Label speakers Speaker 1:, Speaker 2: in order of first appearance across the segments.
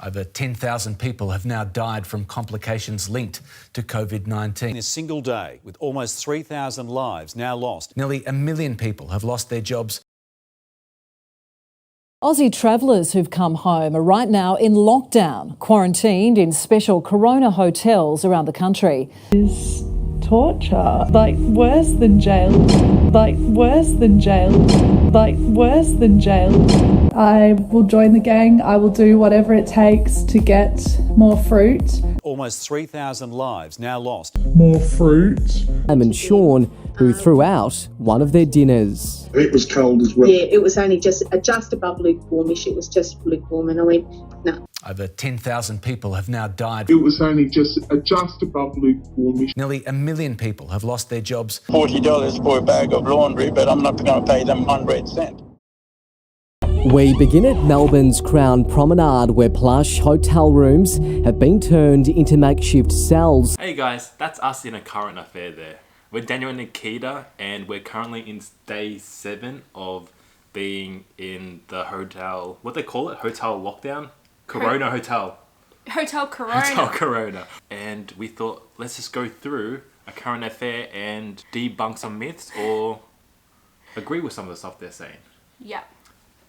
Speaker 1: Over 10,000 people have now died from complications linked to COVID-19.
Speaker 2: In a single day, with almost 3,000 lives now lost.
Speaker 1: Nearly 1 million people have lost their jobs.
Speaker 3: Aussie travellers who've come home are right now in lockdown, quarantined in special corona hotels around the country.
Speaker 4: Is torture, like worse than jail, like worse than jail, like worse than jail. I will join the gang. I will do whatever it takes to get more fruit.
Speaker 2: Almost 3,000 lives now lost.
Speaker 4: More fruit.
Speaker 5: And Sean, who threw out one of their dinners.
Speaker 6: It was cold as well.
Speaker 7: Yeah, it was only just above lukewarmish. It was just lukewarm, and I went, no.
Speaker 1: Over 10,000 people have now died.
Speaker 6: It was only just above lukewarmish.
Speaker 1: Nearly 1 million people have lost their jobs.
Speaker 8: $40 for a bag of laundry, but I'm not going to pay them 100 cents.
Speaker 5: We begin at Melbourne's Crown Promenade, where plush hotel rooms have been turned into makeshift cells.
Speaker 9: Hey guys, that's us in a current affair there. We're Daniel and Nikita, and we're currently in day 7 of being in the hotel, what they call it? Hotel lockdown? Corona Hotel.
Speaker 10: Hotel Corona.
Speaker 9: Hotel Corona. And we thought, let's just go through a current affair and debunk some myths or agree with some of the stuff they're saying.
Speaker 10: Yeah.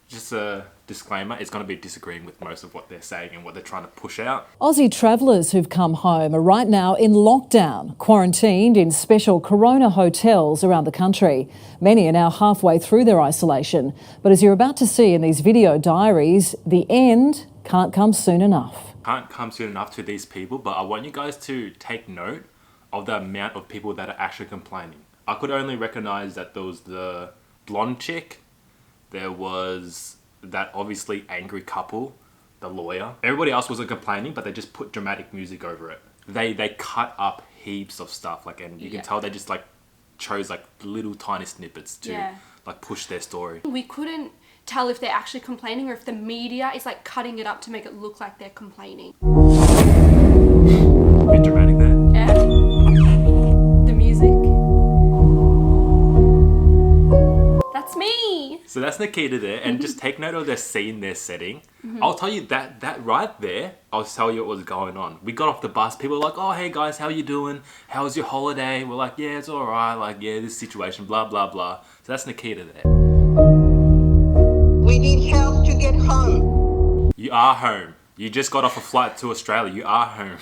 Speaker 9: Just a disclaimer, it's going to be disagreeing with most of what they're saying and what they're trying to push out.
Speaker 3: Aussie travellers who've come home are right now in lockdown, quarantined in special corona hotels around the country. Many are now halfway through their isolation. But as you're about to see in these video diaries, the end can't come soon enough.
Speaker 9: Can't come soon enough to these people, but I want you guys to take note of the amount of people that are actually complaining. I could only recognise that there was the blonde chick, there was that obviously angry couple, the lawyer. Everybody else wasn't complaining, but they just put dramatic music over it. They cut up heaps of stuff, like, and you can tell they just like chose like little tiny snippets to like push their story.
Speaker 10: We couldn't tell if they're actually complaining or if the media is like cutting it up to make it look like they're complaining.
Speaker 9: A bit dramatic there.
Speaker 10: Yeah. The music. That's me.
Speaker 9: So that's Nikita there, and just take note of their scene they're setting. I'll tell you that right there, I'll tell you what was going on. We got off the bus, people were like, oh, hey guys, how you doing? How was your holiday? We're like, yeah, it's all right. Like, yeah, this situation, blah, blah, blah. So that's Nikita there.
Speaker 11: We need help to get home.
Speaker 9: You are home. You just got off a flight to Australia. You are home.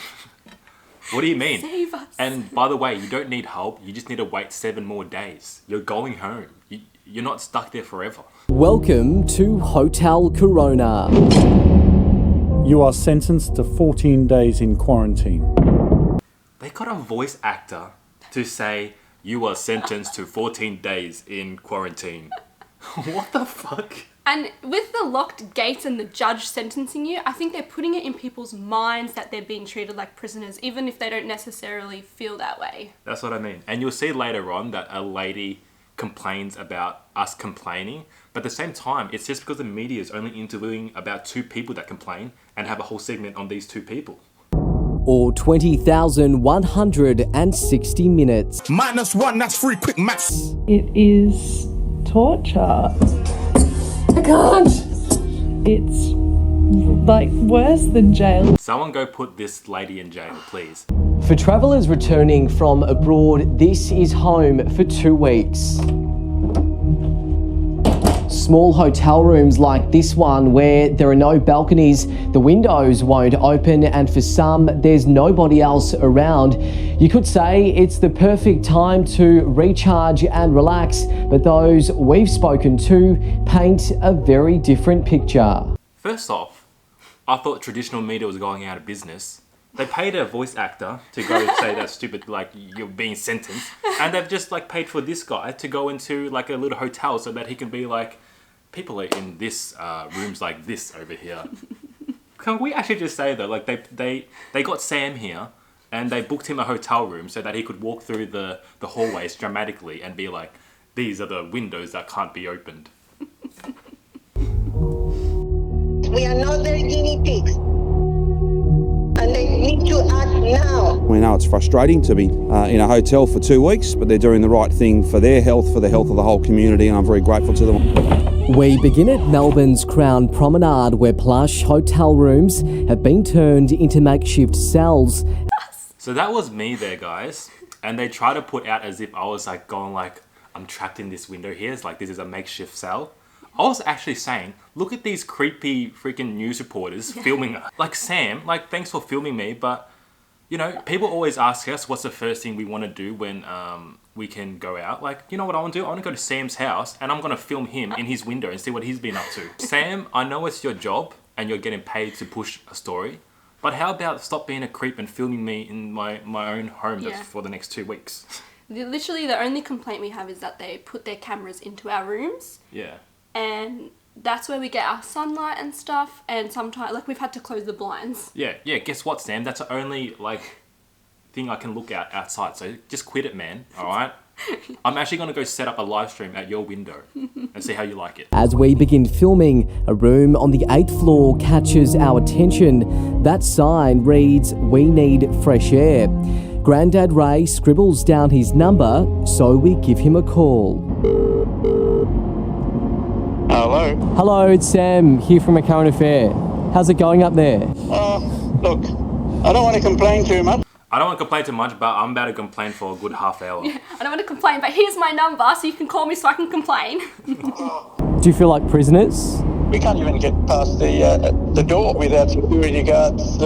Speaker 9: What do you mean?
Speaker 10: Save us.
Speaker 9: And by the way, you don't need help. You just need to wait 7 more days. You're going home. You're not stuck there forever.
Speaker 5: Welcome to Hotel Corona.
Speaker 12: You are sentenced to 14 days in quarantine.
Speaker 9: They got a voice actor to say, you are sentenced to 14 days in quarantine. What the fuck?
Speaker 10: And with the locked gates and the judge sentencing you, I think they're putting it in people's minds that they're being treated like prisoners, even if they don't necessarily feel that way.
Speaker 9: That's what I mean. And you'll see later on that a lady complains about us complaining, but at the same time, it's just because the media is only interviewing about 2 people that complain and have a whole segment on these 2 people.
Speaker 5: Or 20,160 minutes.
Speaker 13: -1, that's free, quick maths.
Speaker 4: It is torture.
Speaker 11: I can't.
Speaker 4: It's like worse than jail.
Speaker 9: Someone go put this lady in jail, please.
Speaker 5: For travellers returning from abroad, this is home for 2 weeks. Small hotel rooms like this one, where there are no balconies, the windows won't open, and for some, there's nobody else around. You could say it's the perfect time to recharge and relax, but those we've spoken to paint a very different picture.
Speaker 9: First off, I thought traditional media was going out of business. They paid a voice actor to go say that stupid, like, you're being sentenced, and they've just like paid for this guy to go into like a little hotel so that he can be like, people are in this rooms like this over here. Can we actually just say though, like they got Sam here and they booked him a hotel room so that he could walk through the hallways dramatically and be like, these are the windows that can't be opened.
Speaker 11: We are not their guinea pigs. And they need to act now.
Speaker 14: We know it's frustrating to be in a hotel for 2 weeks, but they're doing the right thing for their health, for the health of the whole community, and I'm very grateful to them.
Speaker 5: We begin at Melbourne's Crown Promenade, where plush hotel rooms have been turned into makeshift cells.
Speaker 9: So that was me there, guys. And they try to put out as if I was like going like, I'm trapped in this window here. It's like, this is a makeshift cell. I was actually saying, look at these creepy freaking news reporters filming us. Like, Sam, like, thanks for filming me, but, you know, people always ask us what's the first thing we want to do when we can go out. Like, you know what I want to do? I want to go to Sam's house and I'm going to film him in his window and see what he's been up to. Sam, I know it's your job and you're getting paid to push a story, but how about stop being a creep and filming me in my own home just for the next 2 weeks?
Speaker 10: Literally, the only complaint we have is that they put their cameras into our rooms.
Speaker 9: Yeah.
Speaker 10: And that's where we get our sunlight and stuff. And sometimes, like, we've had to close the blinds.
Speaker 9: Yeah. Guess what, Sam? That's the only, like, thing I can look at outside. So just quit it, man. All right? I'm actually going to go set up a live stream at your window and see how you like it.
Speaker 5: As we begin filming, a room on the 8th floor catches our attention. That sign reads, "We need fresh air." Grandad Ray scribbles down his number, so we give him a call.
Speaker 8: Hello.
Speaker 5: Hello, it's Sam here from A Current Affair. How's it going up there?
Speaker 8: Look, I don't want to complain too much.
Speaker 9: I don't want to complain too much, but I'm about to complain for a good half hour.
Speaker 10: Yeah, I don't want to complain, but here's my number so you can call me so I can complain.
Speaker 5: Do you feel like prisoners?
Speaker 8: We can't even get past the door without security guards,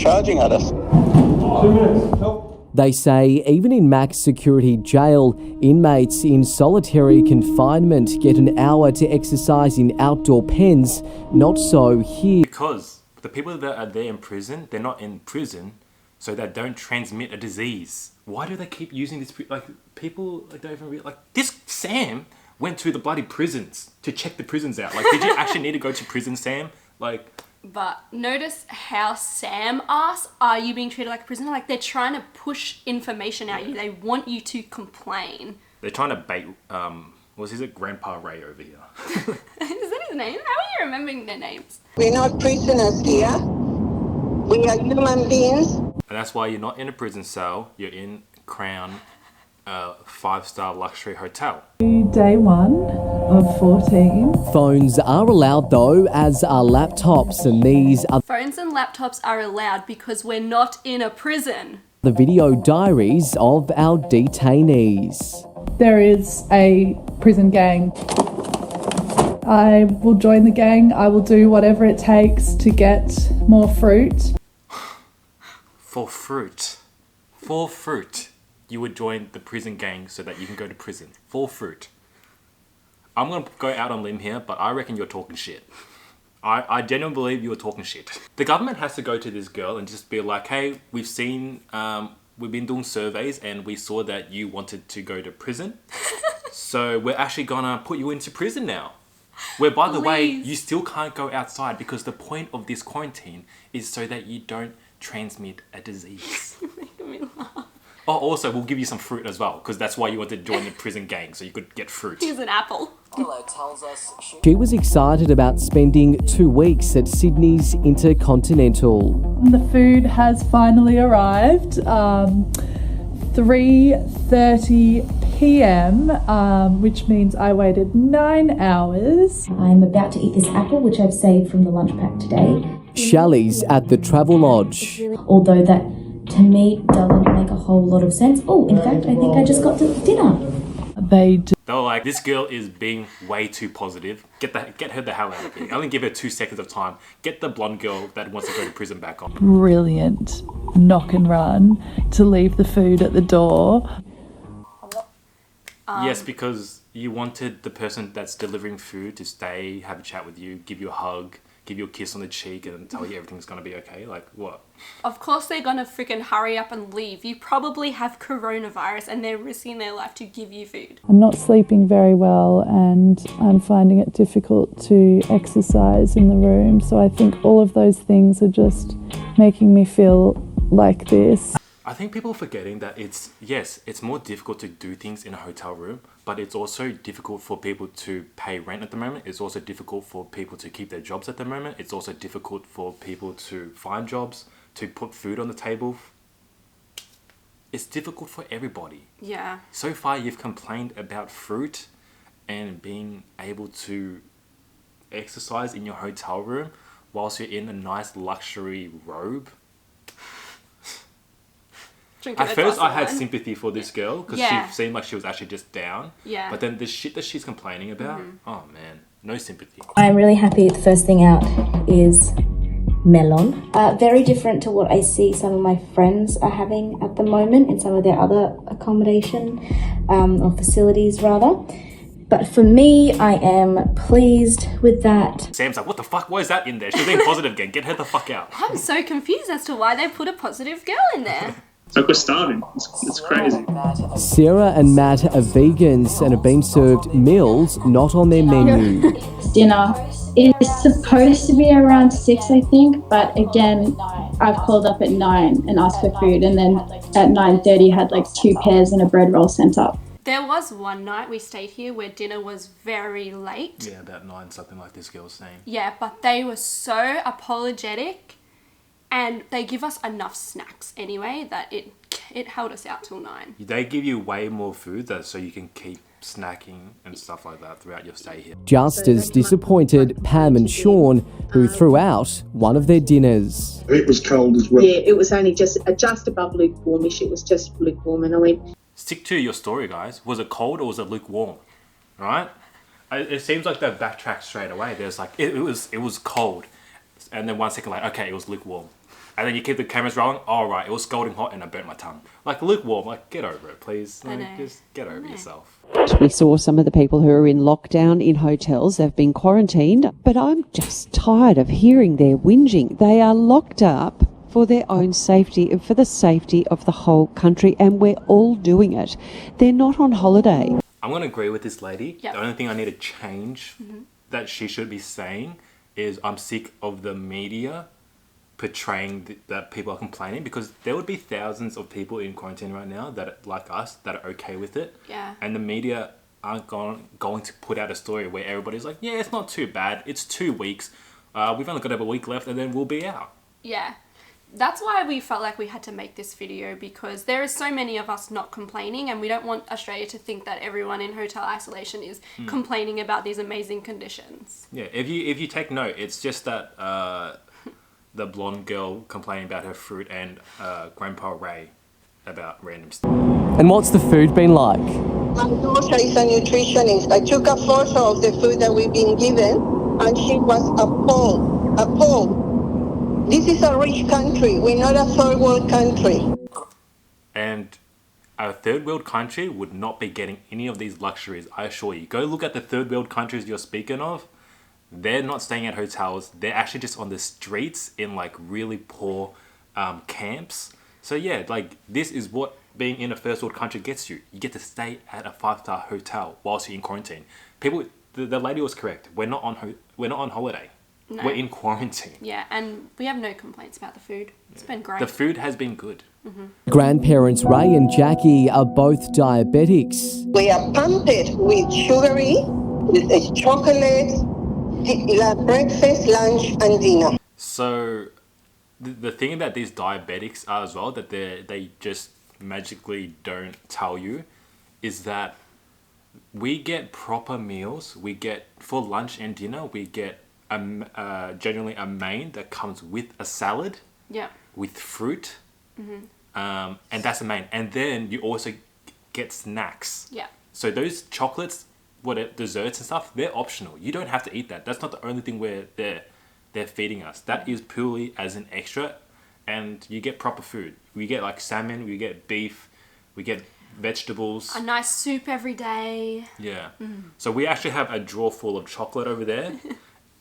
Speaker 8: charging at us.
Speaker 12: 2 minutes. Help.
Speaker 5: They say even in max security jail, inmates in solitary confinement get an hour to exercise in outdoor pens. Not so here.
Speaker 9: Because the people that are there in prison, they're not in prison, so they don't transmit a disease. Why do they keep using this? Like, people don't even realize. Like, this Sam went to the bloody prisons to check the prisons out. Like, did you actually need to go to prison, Sam? Like.
Speaker 10: But notice how Sam asks, are you being treated like a prisoner? Like, they're trying to push information at you. They want you to complain.
Speaker 9: They're trying to bait, what's his Grandpa Ray over here.
Speaker 10: Is that his name? How are you remembering their names?
Speaker 11: We're not prisoners here. We are human beings.
Speaker 9: And that's why you're not in a prison cell. You're in Crown 5-star luxury hotel.
Speaker 4: Day 1 of 14.
Speaker 5: Phones are allowed though, as are laptops, and these are
Speaker 10: Phones and laptops are allowed because we're not in a prison.
Speaker 5: the video diaries of our detainees.
Speaker 4: There is a prison gang. I will join the gang. I will do whatever it takes to get more fruit.
Speaker 9: For fruit, you would join the prison gang so that you can go to prison. For fruit. I'm going to go out on a limb here, but I reckon you're talking shit. I genuinely believe you're talking shit. The government has to go to this girl and just be like, hey, we've seen, we've been doing surveys and we saw that you wanted to go to prison. So we're actually going to put you into prison now. Where, by the way, you still can't go outside because the point of this quarantine is so that you don't transmit a disease.
Speaker 10: You're making me laugh.
Speaker 9: Oh, also, we'll give you some fruit as well, because that's why you wanted to join the prison gang, so you could get fruit.
Speaker 10: Here's an apple.
Speaker 5: She was excited about spending 2 weeks at Sydney's Intercontinental.
Speaker 4: The food has finally arrived. 3:30 p.m, which means I waited 9 hours.
Speaker 15: I'm about to eat this apple, which I've saved from the lunch pack today.
Speaker 5: Shelley's at the Travel Lodge.
Speaker 15: Although that, to me, doesn't make a whole lot of sense. Oh, in fact, I think I just got the dinner.
Speaker 4: They
Speaker 9: were like, this girl is being way too positive. Get her the hell out of here. Only give her 2 seconds of time. Get the blonde girl that wants to go to prison back on.
Speaker 4: Brilliant knock and run to leave the food at the door.
Speaker 9: Yes, because you wanted the person that's delivering food to stay, have a chat with you, give you a hug, give you a kiss on the cheek and tell you everything's going to be okay. Like, what?
Speaker 10: Of course they're going to freaking hurry up and leave. You probably have coronavirus and they're risking their life to give you food.
Speaker 4: I'm not sleeping very well and I'm finding it difficult to exercise in the room. So I think all of those things are just making me feel like this.
Speaker 9: I think people are forgetting that it's more difficult to do things in a hotel room, but it's also difficult for people to pay rent at the moment. It's also difficult for people to keep their jobs at the moment. It's also difficult for people to find jobs, to put food on the table. It's difficult for everybody.
Speaker 10: Yeah.
Speaker 9: So far you've complained about fruit and being able to exercise in your hotel room whilst you're in a nice luxury robe. At first I had sympathy for this girl because she seemed like she was actually just down.
Speaker 10: Yeah.
Speaker 9: But then the shit that she's complaining about, oh man, no sympathy.
Speaker 15: I'm really happy the first thing out is melon. Very different to what I see some of my friends are having at the moment in some of their other accommodation or facilities rather. But for me, I am pleased with that.
Speaker 9: Sam's like, what the fuck? Why is that in there? She's being positive again. Get her the fuck out.
Speaker 10: I'm so confused as to why they put a positive girl in there.
Speaker 16: Like we're starving. It's crazy.
Speaker 5: Sarah and Matt are vegans and have been served meals not on their menu.
Speaker 17: Dinner is supposed to be around 6, I think, but again, I've called up at 9 and asked for food, and then at 9:30 had like 2 pears and a bread roll sent up.
Speaker 10: There was one night we stayed here where dinner was very late.
Speaker 9: Yeah, about 9, something like this girl was saying.
Speaker 10: Yeah, but they were so apologetic, and they give us enough snacks anyway that it held us out till 9.
Speaker 9: They give you way more food so you can keep snacking and stuff like that throughout your stay here.
Speaker 5: Just as disappointed Pam and Sean, who threw out one of their dinners.
Speaker 6: It was cold as well.
Speaker 7: Yeah, it was only just above lukewarmish. It was just lukewarm, and I went,
Speaker 9: stick to your story, guys. Was it cold or was it lukewarm? Right? It seems like they backtracked straight away. There's like, it was cold. And then 1 second later, okay, it was lukewarm. And then you keep the cameras rolling. Oh, right, it was scalding hot and I burnt my tongue. Like, lukewarm, like, get over it, please. Like, just get over yourself.
Speaker 18: We saw some of the people who are in lockdown in hotels. They've been quarantined. But I'm just tired of hearing their whinging. They are locked up for their own safety and for the safety of the whole country. And we're all doing it. They're not on holiday.
Speaker 9: I'm going to agree with this lady.
Speaker 10: Yep.
Speaker 9: The only thing I need to change that she should be saying is I'm sick of the media portraying that people are complaining, because there would be thousands of people in quarantine right now that, like us, that are okay with it.
Speaker 10: Yeah.
Speaker 9: And the media aren't going to put out a story where everybody's like, yeah, it's not too bad. It's 2 weeks. We've only got about a week left and then we'll be out.
Speaker 10: Yeah. That's why we felt like we had to make this video, because there is so many of us not complaining, and we don't want Australia to think that everyone in hotel isolation is complaining about these amazing conditions.
Speaker 9: Yeah, if you take note, it's just that the blonde girl complaining about her fruit and Grandpa Ray about random stuff.
Speaker 5: And what's the food been like?
Speaker 11: My daughter is a nutritionist. I took a photo of the food that we've been given, and she was appalled. This is a rich country. We're not a third world country.
Speaker 9: And a third world country would not be getting any of these luxuries, I assure you. Go look at the third world countries you're speaking of. They're not staying at hotels. They're actually just on the streets in like really poor camps. So yeah, like this is what being in a first world country gets you. You get to stay at a 5-star hotel whilst you're in quarantine. People, the lady was correct. We're not on holiday.
Speaker 10: No.
Speaker 9: We're in quarantine.
Speaker 10: Yeah, and we have no complaints about the food. It's been great.
Speaker 9: The food has been good.
Speaker 5: Grandparents Ray and Jackie are both diabetics.
Speaker 11: We are pumped with sugary, with chocolate, breakfast, lunch, and dinner.
Speaker 9: So the thing about these diabetics are as well, that they just magically don't tell you, is that we get proper meals. We get, for lunch and dinner, we get generally a main that comes with a salad, with fruit, and that's the main. And then you also get snacks.
Speaker 10: Yeah.
Speaker 9: So those chocolates, desserts and stuff, they're optional. You don't have to eat that. That's not the only thing where they're feeding us. That is purely as an extra, and you get proper food. We get like salmon, we get beef, we get vegetables.
Speaker 10: A nice soup every day.
Speaker 9: Yeah. So we actually have a drawer full of chocolate over there.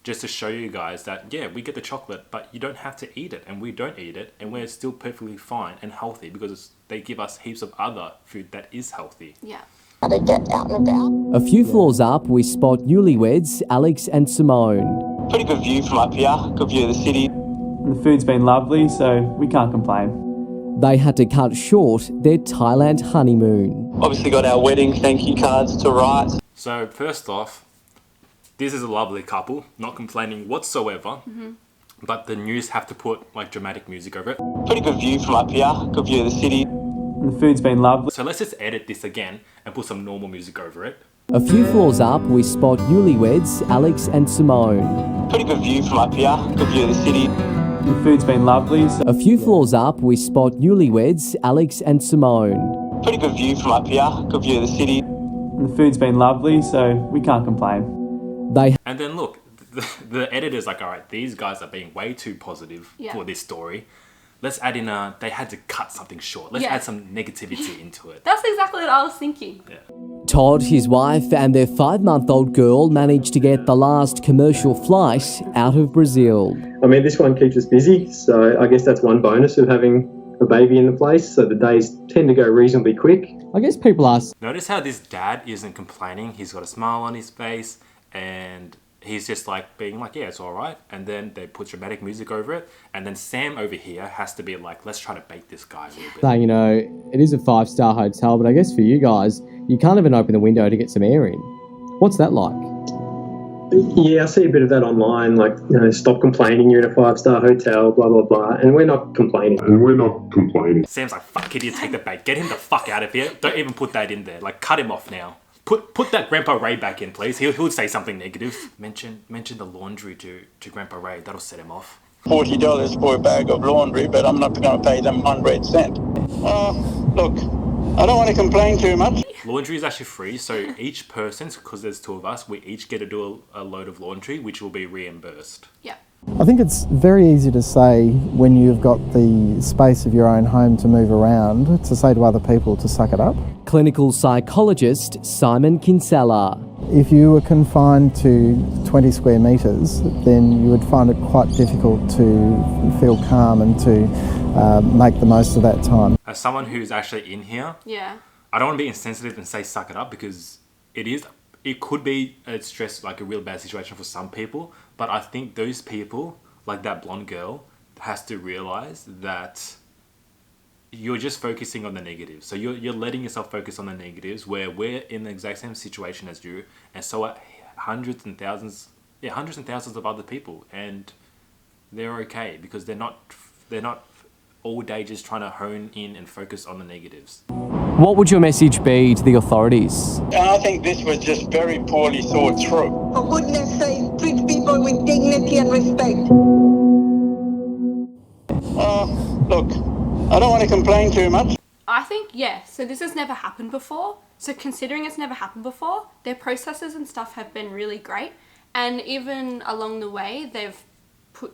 Speaker 9: Just to show you guys that, yeah, we get the chocolate, but you don't have to eat it, and we don't eat it, and we're still perfectly fine and healthy because they give us heaps of other food that is healthy.
Speaker 10: Yeah.
Speaker 11: They get out and about.
Speaker 5: A few floors up, we spot newlyweds Alex and Simone.
Speaker 8: Pretty good view from up here, good view of the city.
Speaker 19: And the food's been lovely, so we can't complain.
Speaker 5: They had to cut short their Thailand honeymoon.
Speaker 8: Obviously got our wedding thank you cards to write.
Speaker 9: So first off, this is a lovely couple, not complaining whatsoever, but the news have to put like dramatic music over it.
Speaker 8: Pretty good view from up here, good view of the city.
Speaker 19: And the food's been lovely.
Speaker 9: So let's just edit this again and put some normal music over it.
Speaker 5: A few floors up, we spot newlyweds Alex and Simone.
Speaker 8: Pretty good view from up here, good view of the city.
Speaker 19: The food's been lovely.
Speaker 5: A few floors up, we spot newlyweds Alex and Simone.
Speaker 8: Pretty good view from up here, good view of the city.
Speaker 19: The food's been lovely, so we can't complain.
Speaker 9: And then look, the editor's like, all right, these guys are being way too positive for this story. Let's add in they had to cut something short. Let's add some negativity into it.
Speaker 10: That's exactly what I was thinking.
Speaker 9: Yeah.
Speaker 5: Todd, his wife, and their 5-month-old girl managed to get the last commercial flight out of Brazil.
Speaker 20: I mean, this one keeps us busy, so I guess that's one bonus of having a baby in the place, so the days tend to go reasonably quick.
Speaker 5: I guess people ask...
Speaker 9: Notice how this dad isn't complaining. He's got a smile on his face, and he's just like being like, yeah, it's all right. And then they put dramatic music over it. And then Sam over here has to be like, let's try to bait this guy a little bit.
Speaker 5: Saying, you know, it is a 5-star hotel, but I guess for you guys, you can't even open the window to get some air in. What's that like?
Speaker 20: Yeah, I see a bit of that online, like, you know, stop complaining, you're in a 5-star hotel, blah, blah, blah. And we're not complaining.
Speaker 9: Sam's like, fuck it, you take the bait. Get him the fuck out of here. Don't even put that in there. Like, cut him off now. Put that Grandpa Ray back in, please. He'll say something negative. Mention the laundry to Grandpa Ray. That'll set him off.
Speaker 8: $40 for a bag of laundry, but I'm not going to pay them 100 cents. Look, I don't want to complain too much.
Speaker 9: Laundry is actually free, so each person, because there's 2 of us, we each get to do a load of laundry, which will be reimbursed.
Speaker 10: Yeah.
Speaker 21: I think it's very easy to say when you've got the space of your own home to move around, to say to other people to suck it up.
Speaker 5: Clinical psychologist Simon Kinsella.
Speaker 21: If you were confined to 20 square metres, then you would find it quite difficult to feel calm and to make the most of that time.
Speaker 9: As someone who's actually in here, I don't want to be insensitive and say suck it up, because it could be a stress, like a real bad situation for some people, but I think those people, like that blonde girl, has to realise that you're just focusing on the negatives. So you're letting yourself focus on the negatives, where we're in the exact same situation as you, and so are hundreds and thousands of other people, and they're okay because they're not all day just trying to hone in and focus on the negatives.
Speaker 5: What would your message be to the authorities?
Speaker 8: I think this was just very poorly thought through.
Speaker 11: For goodness sake, treat people with dignity and respect.
Speaker 8: Look, I don't want to complain too much.
Speaker 10: I think, so this has never happened before. So considering it's never happened before, their processes and stuff have been really great. And even along the way, they've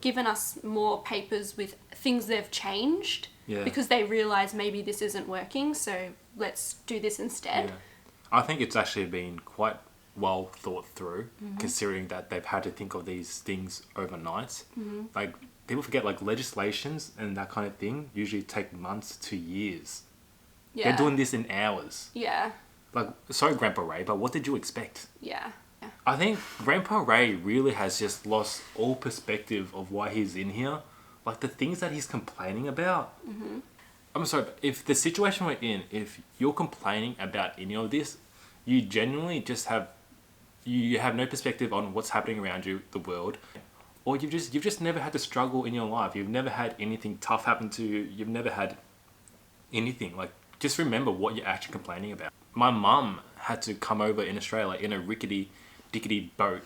Speaker 10: given us more papers with things they've changed because they realise maybe this isn't working, so let's do this instead.
Speaker 9: Yeah. I think it's actually been quite well thought through, considering that they've had to think of these things overnight. Like, people forget, like, legislations and that kind of thing usually take months to years. Yeah. They're doing this in hours.
Speaker 10: Yeah.
Speaker 9: Like, sorry, Grandpa Ray, but what did you expect?
Speaker 10: Yeah.
Speaker 9: I think Grandpa Ray really has just lost all perspective of why he's in here. Like, the things that he's complaining about. I'm sorry, but if the situation we're in, if you're complaining about any of this, you genuinely just have no perspective on what's happening around you, the world, or you've just never had to struggle in your life. You've never had anything tough happen to you. You've never had anything. Like, just remember what you're actually complaining about. My mum had to come over in Australia in a rickety-dickety boat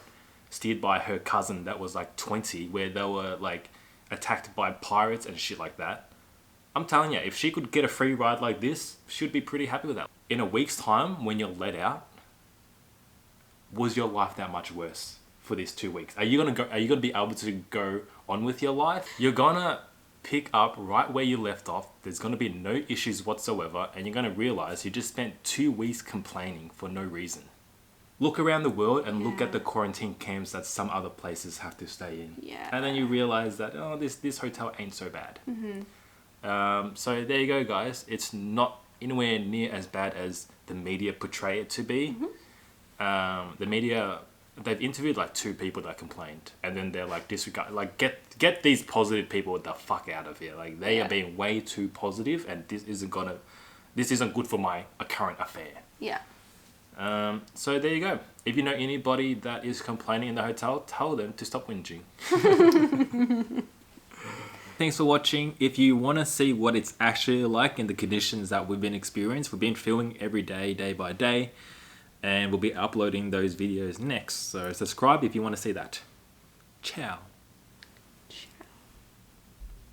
Speaker 9: steered by her cousin that was like 20, where they were like attacked by pirates and shit like that. I'm telling you, if she could get a free ride like this, she'd be pretty happy with that. In a week's time, when you're let out, was your life that much worse for these 2 weeks? Are you gonna be able to go on with your life? You're gonna pick up right where you left off. There's gonna be no issues whatsoever, and you're gonna realize you just spent 2 weeks complaining for no reason. Look around the world and look at the quarantine camps that some other places have to stay in. Yeah. And then you realize that, oh, this hotel ain't so bad. So there you go, guys. It's not anywhere near as bad as the media portray it to be. The media, they've interviewed like 2 people that complained, and then they're like, disregard, like get these positive people the fuck out of here. Like, they are being way too positive, and this isn't good for my current affair.
Speaker 10: Yeah.
Speaker 9: So there you go. If you know anybody that is complaining in the hotel, tell them to stop whinging. Thanks for watching. If you want to see what it's actually like in the conditions that we've been experiencing, we've been filming every day, day by day. and we'll be uploading those videos next. So subscribe if you want to see that. Ciao.